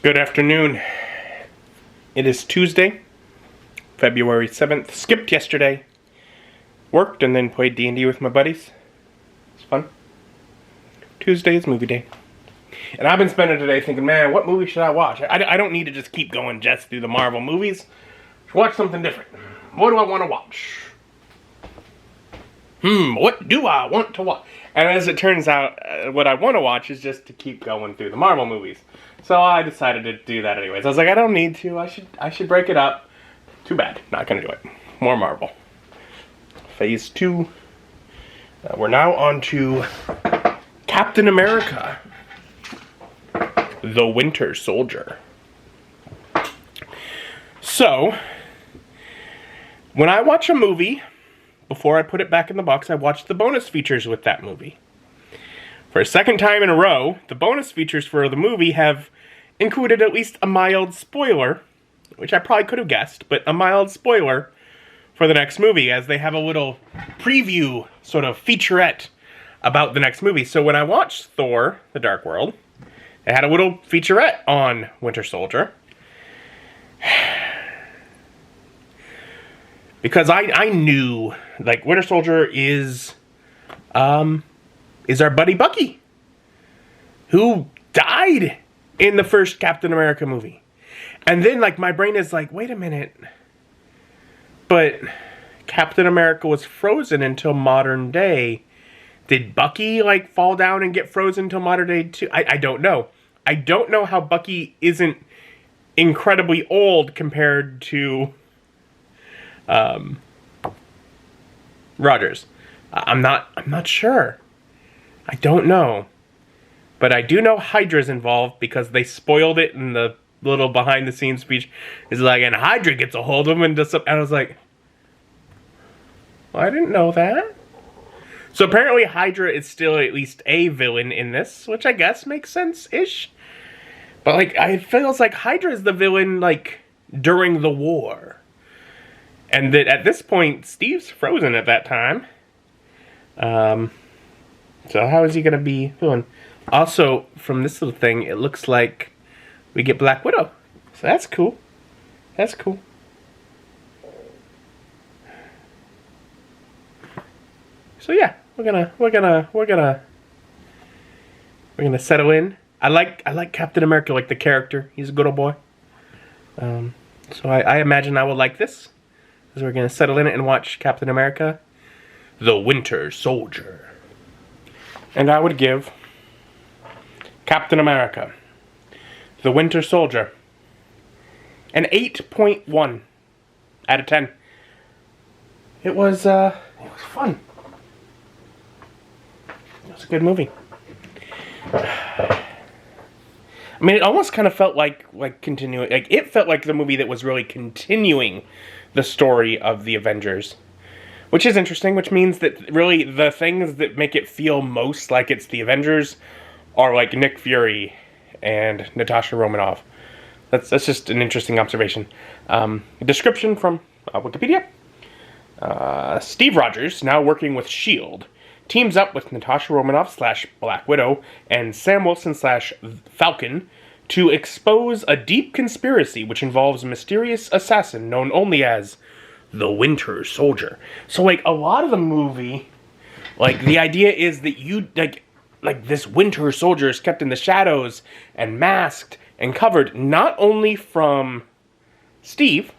Good afternoon. It is Tuesday, February 7th. Skipped yesterday. Worked and then played D&D with my buddies. It's fun. Tuesday is movie day. And I've been spending today thinking, man, what movie should I watch? I don't need to just keep going just through the Marvel movies. Should watch something different. What do I want to watch? What do I want to watch? And as it turns out, what I want to watch is just to keep going through the Marvel movies. So I decided to do that anyways. I was like, I don't need to. I should break it up. Too bad. Not gonna do it. More Marvel. Phase 2. We're now on to Captain America, the Winter Soldier. So, when I watch a movie, before I put it back in the box, I watch the bonus features with that movie. For a second time in a row, the bonus features for the movie have included at least a mild spoiler, which I probably could have guessed, but a mild spoiler for the next movie, as they have a little preview, sort of featurette about the next movie. So when I watched Thor: The Dark World, it had a little featurette on Winter Soldier. Because I knew, like, Winter Soldier is our buddy Bucky, who died in the first Captain America movie. And then, like, my brain is like, wait a minute. But Captain America was frozen until modern day. Did Bucky, like, fall down and get frozen until modern day too? I don't know. I don't know how Bucky isn't incredibly old compared to Rogers. I'm not sure. I don't know. But I do know Hydra's involved because they spoiled it in the little behind-the-scenes speech. It's like, and Hydra gets a hold of him and does something. And I was like, well, I didn't know that. So apparently Hydra is still at least a villain in this, which I guess makes sense-ish. But, like, it feels like Hydra is the villain, like, during the war. And that at this point, Steve's frozen at that time. So how is he going to be villain? Also, from this little thing, it looks like we get Black Widow. So that's cool. That's cool. So yeah, we're gonna settle in. I like Captain America, like the character. He's a good old boy. So I imagine I will like this. As we're gonna settle in and watch Captain America, the Winter Soldier. And I would give Captain America, the Winter Soldier, an 8.1 out of 10. It was fun. It was a good movie. I mean, it almost kind of felt like continuing. Like, it felt like the movie that was really continuing the story of the Avengers. Which is interesting, which means that really the things that make it feel most like it's the Avengers are like Nick Fury and Natasha Romanoff. That's just an interesting observation. Description from Wikipedia. Steve Rogers, now working with S.H.I.E.L.D., teams up with Natasha Romanoff / Black Widow and Sam Wilson / Falcon to expose a deep conspiracy which involves a mysterious assassin known only as the Winter Soldier. So, like, a lot of the movie, like, the idea is that you, like this Winter Soldier is kept in the shadows and masked and covered, not only from Steve,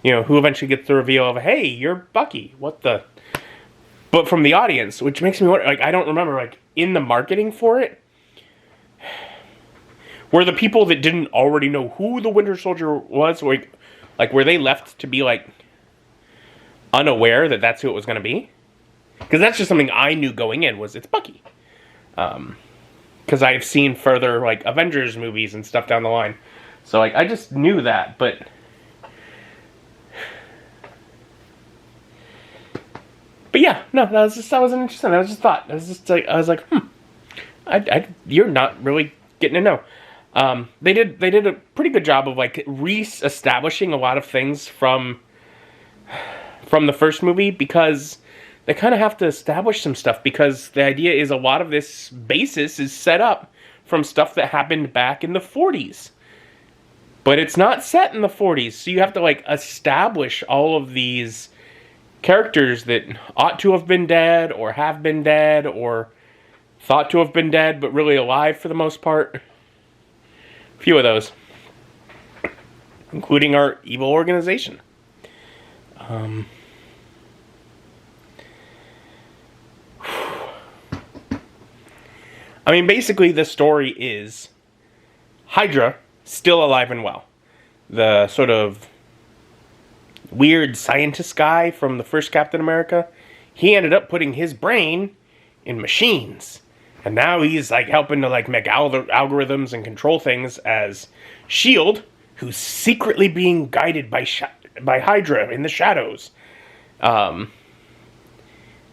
who eventually gets the reveal of, hey, you're Bucky, what the... But from the audience, which makes me wonder, like, I don't remember, like, in the marketing for it, were the people that didn't already know who the Winter Soldier was, like were they left to be, like, unaware that that's who it was going to be? Because that's just something I knew going in, was it's Bucky. Because I've seen further, like, Avengers movies and stuff down the line. So, like, I just knew that, but... But yeah, no, that wasn't interesting. That was just thought. I was like, you're not really getting to know. They did a pretty good job of, like, re-establishing a lot of things from the first movie, because they kind of have to establish some stuff, because the idea is a lot of this basis is set up from stuff that happened back in the 40s. But it's not set in the 40s, so you have to, like, establish all of these characters that ought to have been dead, or have been dead, or thought to have been dead, but really alive for the most part. A few of those. Including our evil organization. I mean, basically, the story is Hydra still alive and well. The sort of weird scientist guy from the first Captain America, he ended up putting his brain in machines. And now he's like helping to like make algorithms and control things as S.H.I.E.L.D., who's secretly being guided by Hydra in the shadows,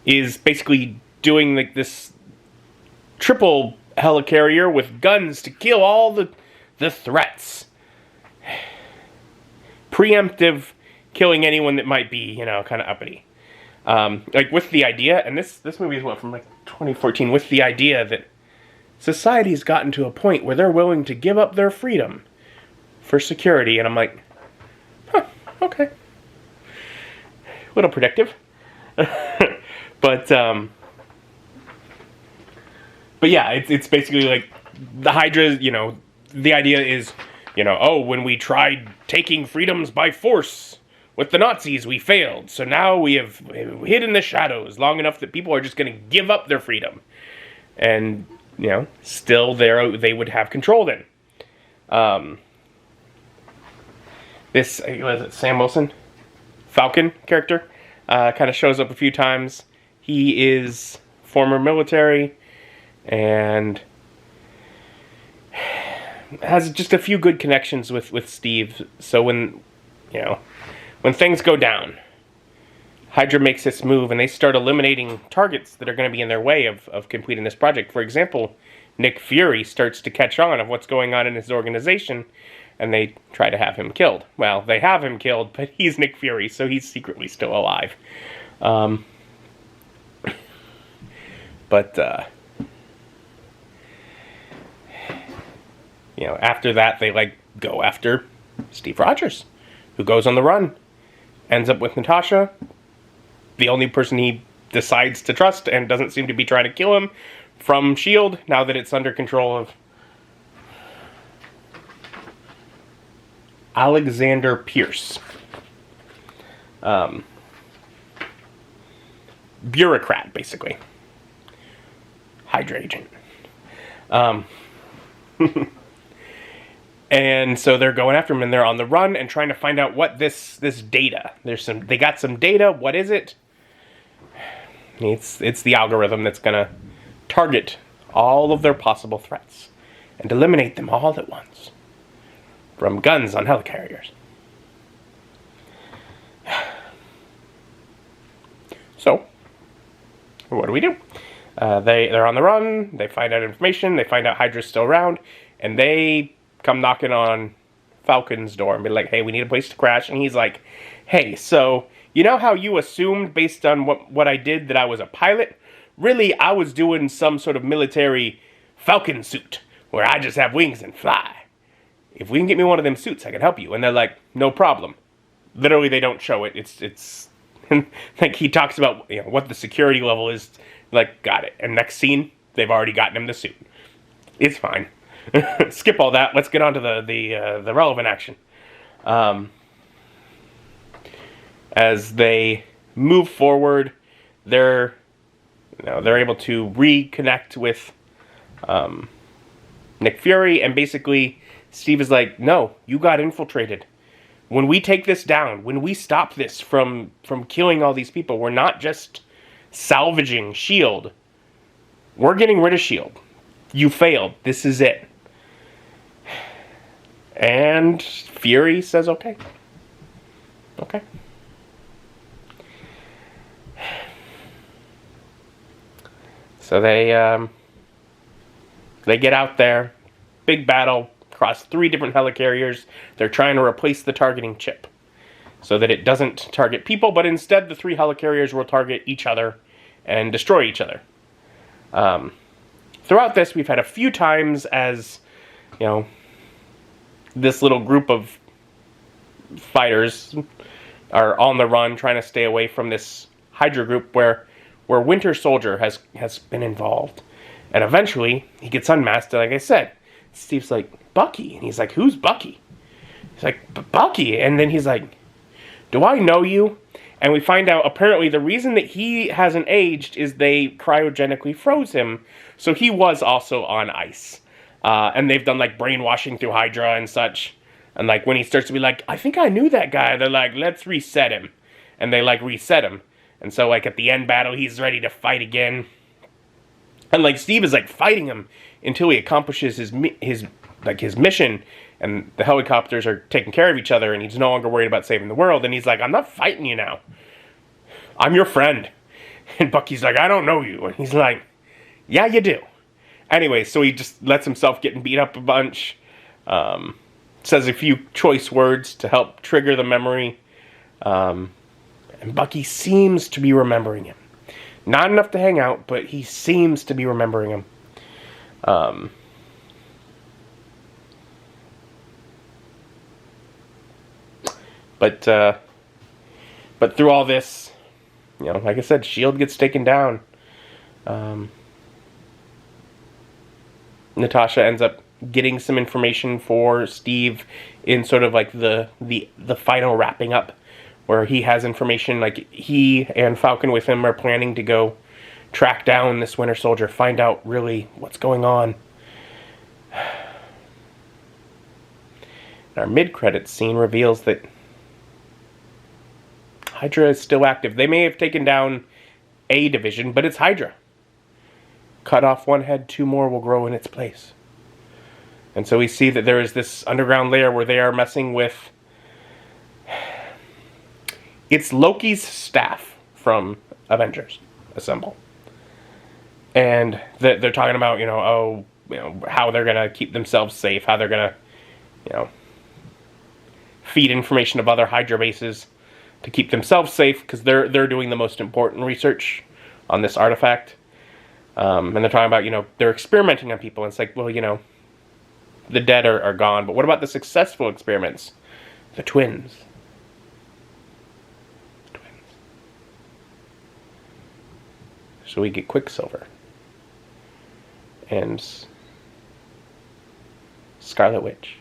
is basically doing like this triple helicarrier with guns to kill all the threats. Preemptive killing anyone that might be, you know, kind of uppity. Like with the idea, and this movie is from like 2014, with the idea that society's gotten to a point where they're willing to give up their freedom for security, and I'm like, huh, okay. A little predictive. But yeah, it's basically like the Hydra, you know, the idea is, you know, oh, when we tried taking freedoms by force with the Nazis, we failed. So now we have hid in the shadows long enough that people are just going to give up their freedom. And, you know, still they would have control then. This, what is it, Sam Wilson? Falcon character, kind of shows up a few times. He is former military and has just a few good connections with Steve. So when, you know, when things go down, Hydra makes this move and they start eliminating targets that are going to be in their way of completing this project. For example, Nick Fury starts to catch on of what's going on in his organization, and they try to have him killed. Well, they have him killed, but he's Nick Fury, so he's secretly still alive. You know, after that, they, like, go after Steve Rogers, who goes on the run, ends up with Natasha, the only person he decides to trust and doesn't seem to be trying to kill him, from S.H.I.E.L.D., now that it's under control of Alexander Pierce. Bureaucrat, basically. Hydra agent. And so they're going after him, and they're on the run and trying to find out what this data. They got some data. What is it? It's the algorithm that's gonna target all of their possible threats and eliminate them all at once. From guns on helicarriers. So, what do? They're on the run, they find out information, they find out Hydra's still around, and they come knocking on Falcon's door and be like, hey, we need a place to crash. And he's like, hey, so, you know how you assumed based on what I did that I was a pilot? Really, I was doing some sort of military Falcon suit, where I just have wings and fly. If we can get me one of them suits, I can help you. And they're like, no problem. Literally, they don't show it. It's like he talks about, you know, what the security level is. Like, got it. And next scene, they've already gotten him the suit. It's fine. Skip all that. Let's get on to the relevant action. As they move forward, they're able to reconnect with Nick Fury, and basically Steve is like, no, you got infiltrated. When we take this down, when we stop this from killing all these people, we're not just salvaging S.H.I.E.L.D. We're getting rid of S.H.I.E.L.D. You failed. This is it. And Fury says, okay. Okay. So they get out there. Big battle. Across 3 different helicarriers. They're trying to replace the targeting chip so that it doesn't target people, but instead the 3 helicarriers will target each other and destroy each other. throughout this, we've had a few times as, this little group of fighters are on the run, trying to stay away from this Hydra group where Winter Soldier has been involved. And eventually, he gets unmasked, and like I said, Steve's like, Bucky. And he's like, who's Bucky? He's like, Bucky. And then he's like, do I know you? And we find out, apparently, the reason that he hasn't aged is they cryogenically froze him. So he was also on ice. And they've done, like, brainwashing through Hydra and such. And, like, when he starts to be like, I think I knew that guy, they're like, let's reset him. And they, like, reset him. And so, like, at the end battle, he's ready to fight again. And, like, Steve is, like, fighting him until he accomplishes his mission. And the helicopters are taking care of each other, and he's no longer worried about saving the world. And he's like, I'm not fighting you now. I'm your friend. And Bucky's like, I don't know you. And he's like, yeah, you do. Anyway, so he just lets himself get beat up a bunch. Says a few choice words to help trigger the memory. And Bucky seems to be remembering him. Not enough to hang out, but he seems to be remembering him. But through all this, like I said, S.H.I.E.L.D. gets taken down. Natasha ends up getting some information for Steve in sort of like the final wrapping up, where he has information, like he and Falcon with him are planning to go track down this Winter Soldier, find out really what's going on. Our mid-credits scene reveals that Hydra is still active. They may have taken down a division, but it's Hydra. Cut off one head, two more will grow in its place. And so we see that there is this underground layer where they are messing with... It's Loki's staff from Avengers Assemble. And they're talking about, how they're going to keep themselves safe, how they're going to, feed information of other Hydra bases to keep themselves safe, because they're doing the most important research on this artifact. And they're talking about, they're experimenting on people. And it's like, well, the dead are gone, but what about the successful experiments? The twins. So we get Quicksilver. And Scarlet Witch.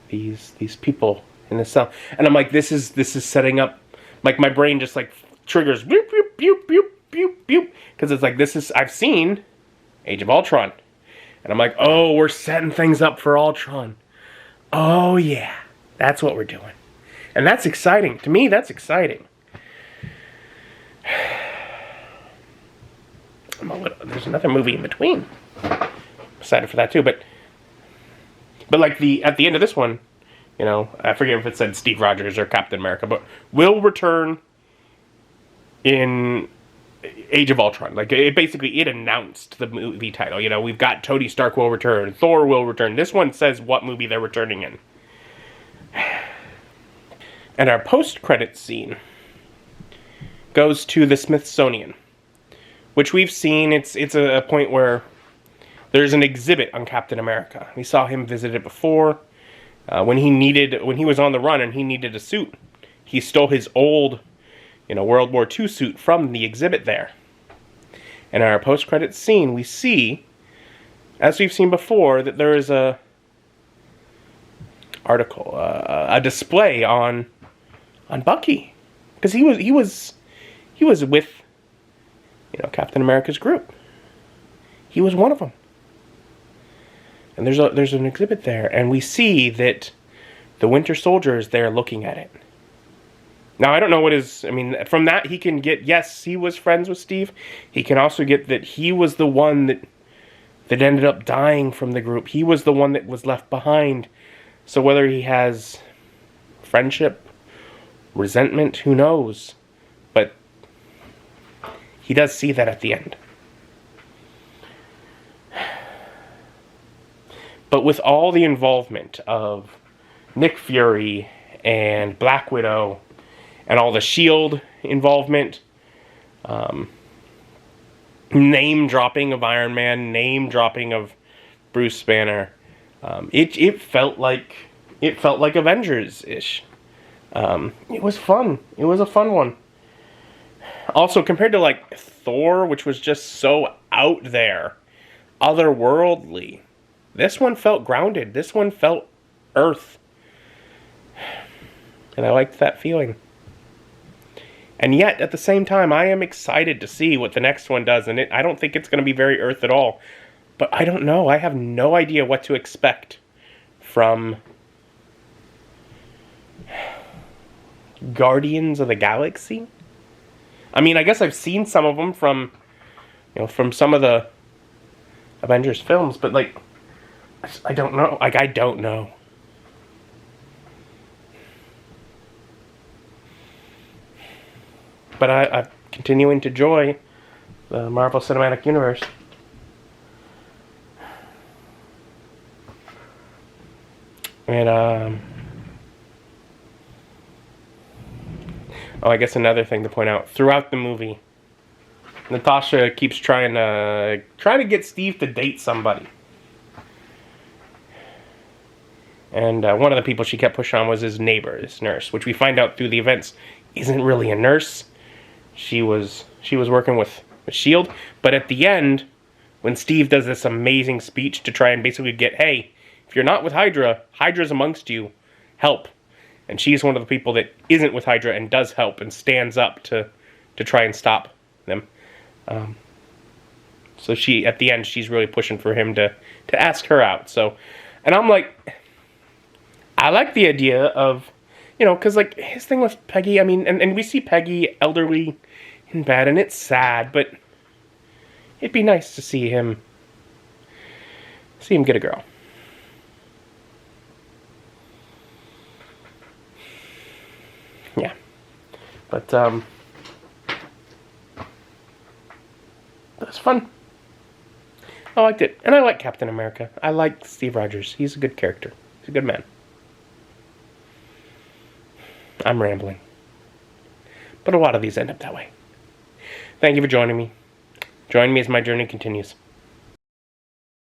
These people in the cell. And I'm like, this is setting up, like my brain just like triggers boop, boop, boop, boop, boop, boop. Because it's like, I've seen Age of Ultron. And I'm like, oh, we're setting things up for Ultron. Oh yeah, that's what we're doing. And that's exciting. To me, that's exciting. There's another movie in between. I'm excited for that too, but like at the end of this one, I forget if it said Steve Rogers or Captain America, but will return in Age of Ultron. Like it announced the movie title. We've got Tony Stark will return, Thor will return. This one says what movie they're returning in. And our post-credits scene goes to the Smithsonian, which we've seen. It's a point where there's an exhibit on Captain America. We saw him visit it before. When he was on the run and he needed a suit, he stole his old, World War II suit from the exhibit there. And in our post-credits scene, we see, as we've seen before, that there is a display on Bucky, because he was with Captain America's group. He was one of them. And there's an exhibit there, and we see that the Winter Soldier is there looking at it. Now, I don't know from that he can get, yes, he was friends with Steve. He can also get that he was the one that ended up dying from the group. He was the one that was left behind. So whether he has friendship, resentment, who knows? But he does see that at the end. But with all the involvement of Nick Fury and Black Widow and all the S.H.I.E.L.D. involvement, name dropping of Iron Man, name dropping of Bruce Banner. It felt like Avengers ish. It was fun. It was a fun one. Also, compared to like Thor, which was just so out there, otherworldly, this one felt grounded. This one felt Earth, and I liked that feeling. And yet, at the same time, I am excited to see what the next one does. And I don't think it's going to be very Earth at all. But I don't know. I have no idea what to expect from Guardians of the Galaxy. I mean, I guess I've seen some of them from some of the Avengers films. But, like, I don't know. Like, I don't know. But I'm continuing to enjoy the Marvel Cinematic Universe. And, I guess another thing to point out. Throughout the movie, Natasha keeps trying to get Steve to date somebody. And one of the people she kept pushing on was his neighbor, his nurse, which we find out through the events isn't really a nurse. She was working with S.H.I.E.L.D. But at the end, when Steve does this amazing speech to try and basically get, hey, if you're not with Hydra, Hydra's amongst you, help. And she's one of the people that isn't with Hydra and does help and stands up to try and stop them. So at the end, she's really pushing for him to ask her out. So, and I'm like, I like the idea of, because like his thing with Peggy, I mean, and we see Peggy elderly and bad, and it's sad, but it'd be nice to see him get a girl. Yeah. But that's fun. I liked it. And I like Captain America. I like Steve Rogers. He's a good character. He's a good man. I'm rambling. But a lot of these end up that way. Thank you for joining me. Join me as my journey continues.